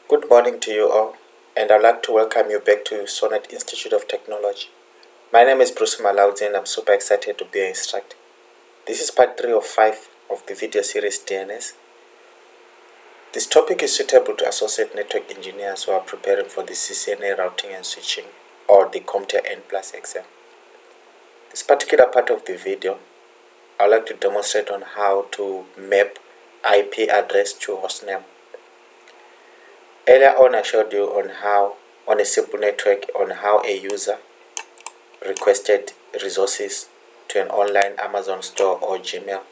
Good morning to you all, and I'd like to welcome you back to Sonnet Institute of Technology. My name is Bruce Malaudzi, and I'm super excited to be your instructor. This is part 3 of 5 of the video series DNS. This topic is suitable to associate network engineers who are preparing for the CCNA routing and switching or the CompTIA N plus exam. This particular part of the video, I'd like to demonstrate on how to map IP address to hostname. Earlier on, I showed you on how, on a simple network, on how a user requested resources to an online Amazon store or Gmail.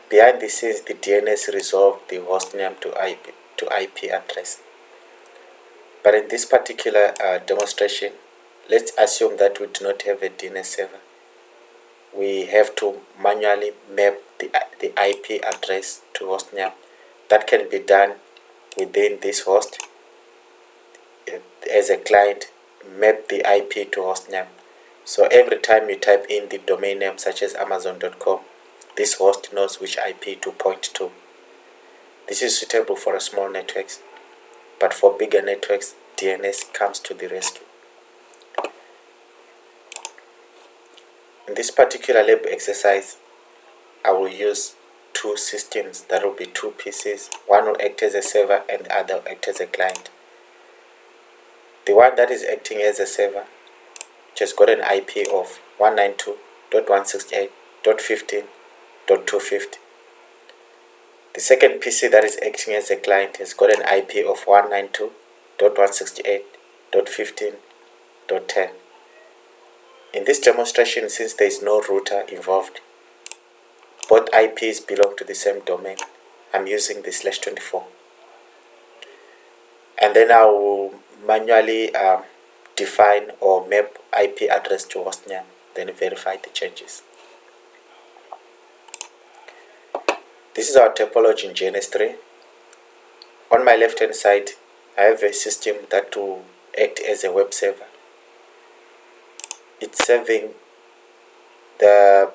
Behind the scenes, the DNS resolved the hostname to IP address. But in this particular demonstration, let's assume that we do not have a DNS server. We have to manually map the IP address to hostname. That can be done within this host. As a client, map the IP to hostname. So every time you type in the domain name such as amazon.com, this host knows which IP to point to. This is suitable for small networks, but for bigger networks, DNS comes to the rescue. In this particular lab exercise, I will use two systems. That will be two PCs. One will act as a server and the other will act as a client. The one that is acting as a server, which has got an IP of 192.168.15.250. The second PC that is acting as a client has got an IP of 192.168.15.10. In this demonstration, since there is no router involved, both IPs belong to the same domain. I'm using the /24. And then I will manually define or map IP address to hostname, then verify the changes. This is our topology in GNS3. On my left hand side, I have a system that will act as a web server. It's serving, the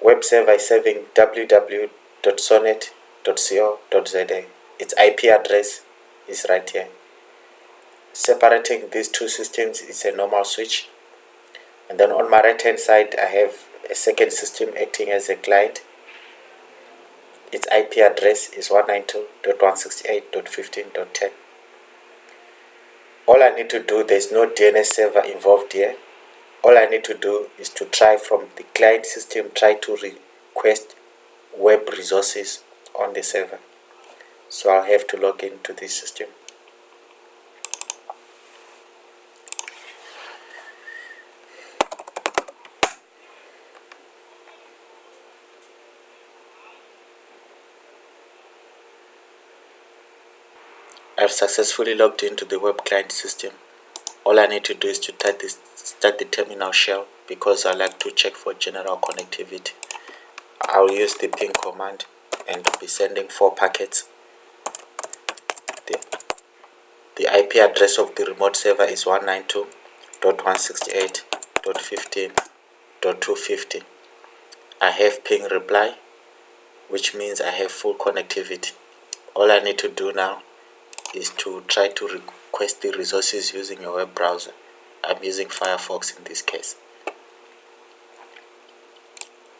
web server is serving www.sonnet.co.za. Its IP address is right here. Separating these two systems is a normal switch. And then on my right hand side, I have a second system acting as a client. Its IP address is 192.168.15.10. All I need to do, there's no DNS server involved here. All I need to do is to try from the client system, try to request web resources on the server. So I'll have to log into this system. I've successfully logged into the web client system. All I need to do is to start the terminal shell because I like to check for general connectivity. I'll use the ping command and be sending 4 packets. The IP address of the remote server is 192.168.15.250. I have ping reply, which means I have full connectivity. All I need to do now is to try to request the resources using a web browser. I'm using Firefox in this case.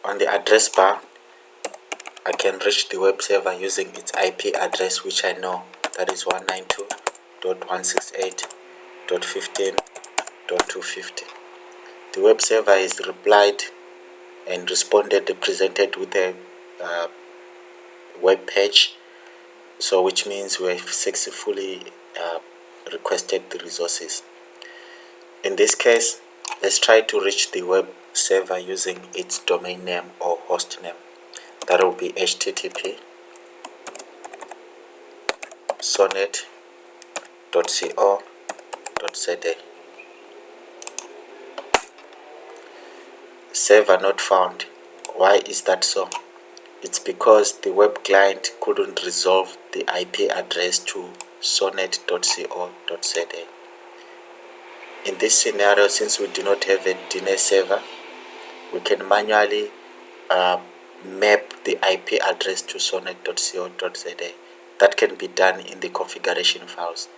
On the address bar, I can reach the web server using its IP address, which I know, that is 192.168.15.250. The web server is replied and responded, presented with a web page, so which means we have successfully requested the resources. In this case, let's try to reach the web server using its domain name or host name. That will be http sonnet.co.za. Server not found. Why is that so? It's because the web client couldn't resolve the IP address to sonnet.co.za. In this scenario, since we do not have a DNS server, we can manually map the IP address to sonnet.co.za. that can be done in the configuration files.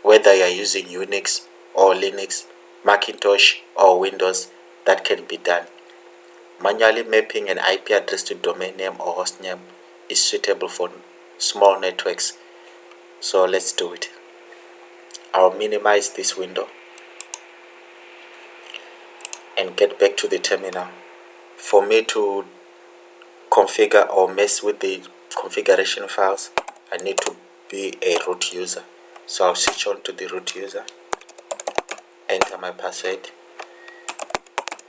Whether you are using Unix or Linux, Macintosh or Windows, that can be done. Manually mapping an IP address to domain name or host name is suitable for small networks. So let's do it. I'll minimize this window and get back to the terminal. For me to configure or mess with the configuration files, I need to be a root user. So I'll switch on to the root user, enter my password.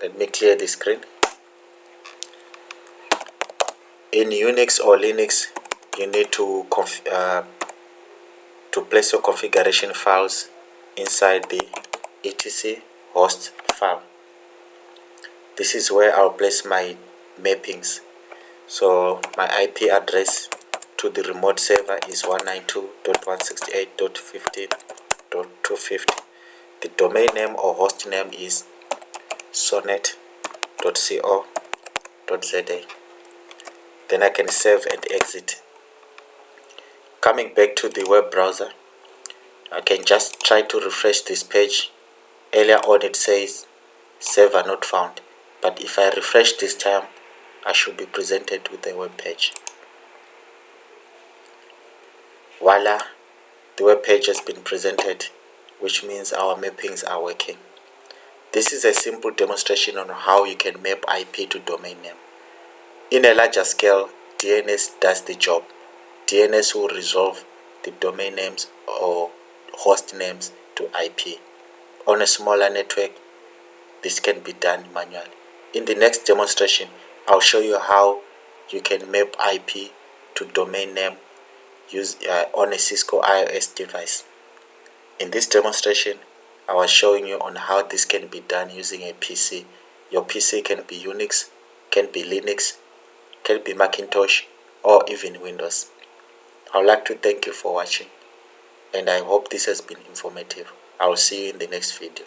Let me clear the screen. In Unix or Linux, you need to place your configuration files inside the etc host file. This is where I'll place my mappings. So my IP address to the remote server is 192.168.15.250. The domain name or host name is sonnet.co.za. Then I can save and exit. Coming back to the web browser, I can just try to refresh this page. Earlier on it says server not found, but if I refresh this time, I should be presented with a web page. Voila, the web page has been presented, which means our mappings are working. This is a simple demonstration on how you can map IP to domain name. In a larger scale, DNS does the job. DNS will resolve the domain names or host names to IP. On a smaller network, this can be done manually. In the next demonstration, I'll show you how you can map IP to domain name on a Cisco iOS device. In this demonstration, I was showing you on how this can be done using a PC. Your PC can be Unix, can be Linux, can be Macintosh, or even Windows. I would like to thank you for watching, and I hope this has been informative. I will see you in the next video.